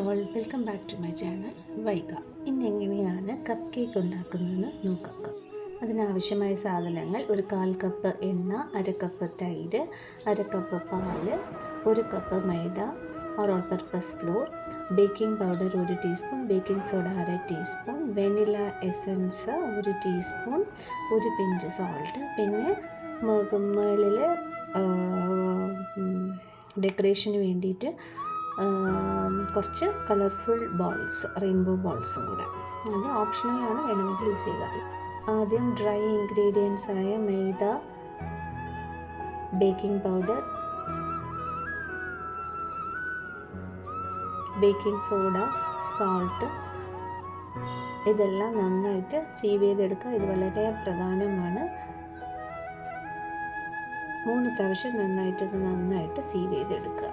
All welcome back to my channel Vaika. ഇന്ന് എങ്ങനെയാണ് cup cake ഉണ്ടാക്കുന്നതെന്ന് നോക്കാം. അതിനാവശ്യമായ സാധനങ്ങൾ: ഒരു 1/4 കപ്പ് എണ്ണ, 1/2 കപ്പ് തൈര്, 1/2 കപ്പ് പാല്, 1 cup maida or all purpose floor, baking powder 1 teaspoon, baking soda 1/2 teaspoon, vanilla essence 1 teaspoon, 1 pinch salt, പിന്നെ മുകളിൽ ഡെക്കറേഷന് വേണ്ടിയിട്ട് കുറച്ച് കളർഫുൾ ബോൾസ്, റെയിൻബോ ബോൾസും കൂടെ. അത് ഓപ്ഷണലാണ്, വേണമെങ്കിൽ യൂസ് ചെയ്യുക. ആദ്യം ഡ്രൈ ഇൻഗ്രീഡിയൻസ് ആയ മൈദ, baking powder, baking soda, salt ഇതെല്ലാം നന്നായിട്ട് സീവ് ചെയ്തെടുക്കുക. ഇത് വളരെ പ്രധാനമാണ്. 3 പ്രാവശ്യം നന്നായിട്ട് സീവ് ചെയ്തെടുക്കുക.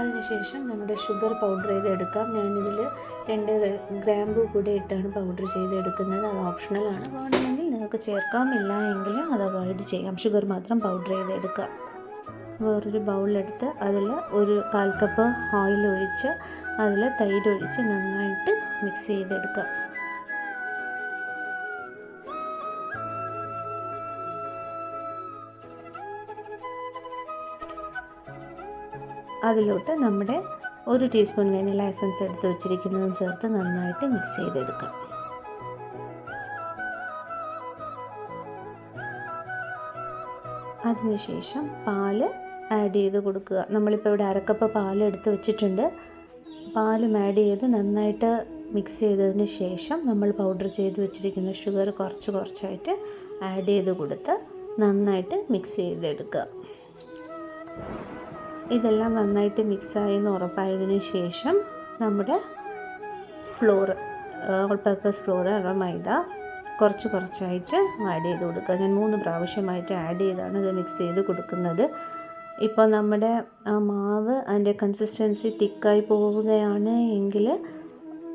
അതിനുശേഷം നമ്മുടെ ഷുഗർ പൗഡർ ചെയ്തെടുക്കാം. ഞാനിതിൽ 2 ഗ്രാമ്പൂ കൂടെ ഇട്ടാണ് പൗഡർ ചെയ്തെടുക്കുന്നത്. അത് ഓപ്ഷണലാണ്, വേണമെങ്കിൽ നിങ്ങൾക്ക് ചേർക്കാം, ഇല്ല എങ്കിൽ അത് അവോയ്ഡ് ചെയ്യാം. ഷുഗർ മാത്രം പൗഡർ ചെയ്തെടുക്കാം. വേറൊരു ബൗളെടുത്ത് അതിൽ ഒരു 1/4 കപ്പ് ഓയിൽ ഒഴിച്ച് അതിൽ തൈര് ഒഴിച്ച് നന്നായിട്ട് മിക്സ് ചെയ്തെടുക്കാം. അതിലോട്ട് നമ്മുടെ 1 ടീസ്പൂൺ വെനില എസൻസ് എടുത്ത് വെച്ചിരിക്കുന്നതും ചേർത്ത് നന്നായിട്ട് മിക്സ് ചെയ്തെടുക്കാം. അതിനുശേഷം പാല് ആഡ് ചെയ്ത് കൊടുക്കുക. നമ്മളിപ്പോൾ ഇവിടെ 1/2 കപ്പ് പാൽ എടുത്ത് വെച്ചിട്ടുണ്ട്. പാലും ആഡ് ചെയ്ത് നന്നായിട്ട് മിക്സ് ചെയ്തതിന് ശേഷം നമ്മൾ പൗഡർ ചെയ്ത് വെച്ചിരിക്കുന്ന ഷുഗർ കുറച്ചായിട്ട് ആഡ് ചെയ്ത് കൊടുത്ത് നന്നായിട്ട് മിക്സ് ചെയ്തെടുക്കുക. ഇതെല്ലാം നന്നായിട്ട് മിക്സായി എന്ന് ഉറപ്പായതിനു ശേഷം നമ്മുടെ ഫ്ലോർ, ഓൾ പർപ്പസ് ഫ്ലോർ അഥവാ മൈദ കുറച്ചായിട്ട് ആഡ് ചെയ്ത് കൊടുക്കുക. ഞാൻ 3 പ്രാവശ്യമായിട്ട് ആഡ് ചെയ്താണ് ഇത് മിക്സ് ചെയ്ത് കൊടുക്കുന്നത്. ഇപ്പോൾ നമ്മുടെ ആ മാവ് അതിൻ്റെ കൺസിസ്റ്റൻസി തിക്കായി പോവുകയാണ് എങ്കിൽ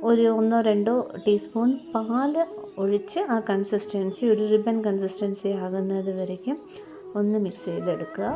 ഒരു 1-2 ടീസ്പൂൺ പാൽ ഒഴിച്ച് ആ കൺസിസ്റ്റൻസി ഒരു റിബൺ കൺസിസ്റ്റൻസി ആകുന്നത് വരയ്ക്കും ഒന്ന് മിക്സ് ചെയ്തെടുക്കുക.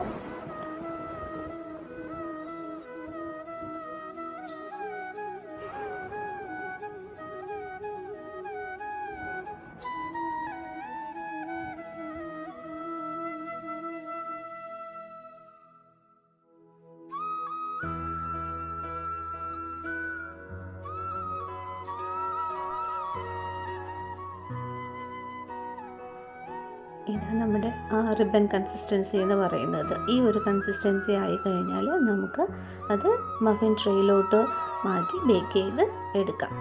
ഇതാണ് നമ്മുടെ റിബൺ കൺസിസ്റ്റൻസി എന്ന് പറയുന്നത്. ഈ ഒരു കൺസിസ്റ്റൻസി ആയിക്കഴിഞ്ഞാൽ നമുക്ക് അത് മഫിൻ ട്രേയിലോട്ട് മാറ്റി ബേക്ക് ചെയ്ത് എടുക്കാം.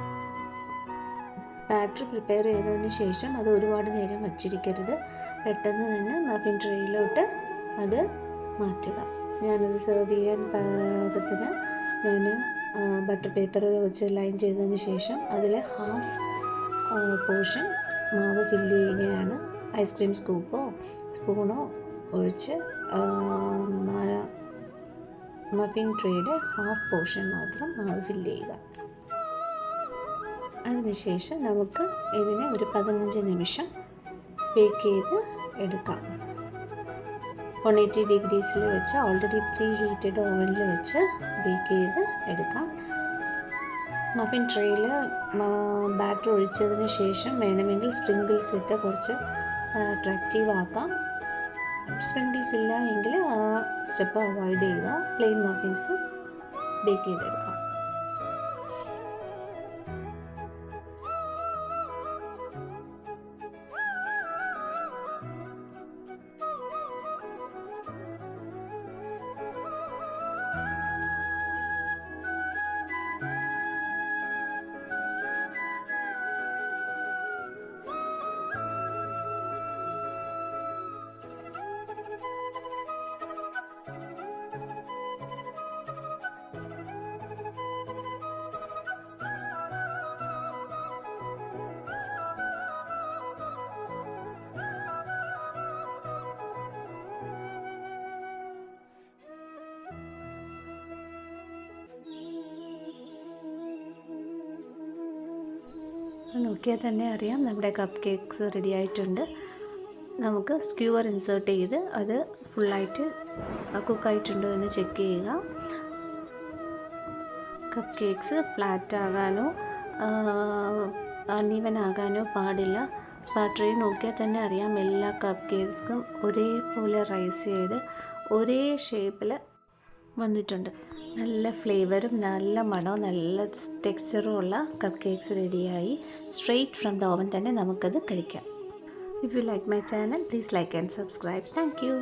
ബാറ്റർ പ്രിപ്പയർ ചെയ്തതിന് ശേഷം അത് ഒരുപാട് നേരം വച്ചിരിക്കരുത്. പെട്ടെന്ന് തന്നെ മഫിൻ ട്രേയിലോട്ട് അത് മാറ്റുക. ഞാനത് സെർവ് ചെയ്യാൻ പാകത്തിന് ഞാൻ ബട്ടർ പേപ്പർ വെച്ച് ലൈൻ ചെയ്തതിന് ശേഷം അതിൽ ഹാഫ് പോർഷൻ മാവ് ഫില്ല് ചെയ്യുകയാണ്. ഐസ്ക്രീം സ്പൂണോ ഒഴിച്ച് മഫിൻ ട്രേയുടെ ഹാഫ് പോർഷൻ മാത്രം മാവ് ഫില്ല് ചെയ്യുക. അതിനുശേഷം നമുക്ക് ഇതിനെ ഒരു 15 നിമിഷം ബേക്ക് ചെയ്ത് എടുക്കാം. 180 ഡിഗ്രീസിൽ വെച്ച് ഓൾറെഡി പ്രീ ഹീറ്റഡ് ഓവനിൽ വെച്ച് ബേക്ക് ചെയ്ത് എടുക്കാം. മഫിൻ ട്രേയിൽ ബാറ്റർ ഒഴിച്ചതിന് ശേഷം വേണമെങ്കിൽ സ്പ്രിങ്കിൾസ് ഇട്ട് കുറച്ച് അട്രാക്റ്റീവ് ആക്കാം. സ്പ്രിങ്കിൾസ് ഇല്ല എങ്കിൽ ആ സ്റ്റെപ്പ് അവോയ്ഡ് ചെയ്യുക. പ്ലെയിൻ മഫിൻസ് ബേക്ക് ചെയ്തെടുക്കാം. നോക്കിയാൽ തന്നെ അറിയാം നമ്മുടെ കപ്പ് കേക്ക്സ് റെഡി ആയിട്ടുണ്ട്. നമുക്ക് സ്ക്യൂവർ ഇൻസേർട്ട് ചെയ്ത് അത് ഫുള്ളായിട്ട് കുക്കായിട്ടുണ്ടോ എന്ന് ചെക്ക് ചെയ്യുക. കപ്പ് കേക്ക്സ് ഫ്ലാറ്റ് ആകാനോ അൺഈവൻ ആകാനോ പാടില്ല. ട്രേ നോക്കിയാൽ തന്നെ അറിയാം എല്ലാ കപ്പ് കേക്ക്സും ഒരേപോലെ റൈസ് ചെയ്ത് ഒരേ ഷേപ്പിൽ വന്നിട്ടുണ്ട്. നല്ല ഫ്ലേവറും നല്ല മണവും നല്ല ടെക്സ്ചറും ഉള്ള കപ്പ് കേക്ക്സ് റെഡിയായി. സ്ട്രെയിറ്റ് ഫ്രം ദ ഓവൻ തന്നെ നമുക്കത് കഴിക്കാം. If you like my channel, please like and subscribe. Thank you.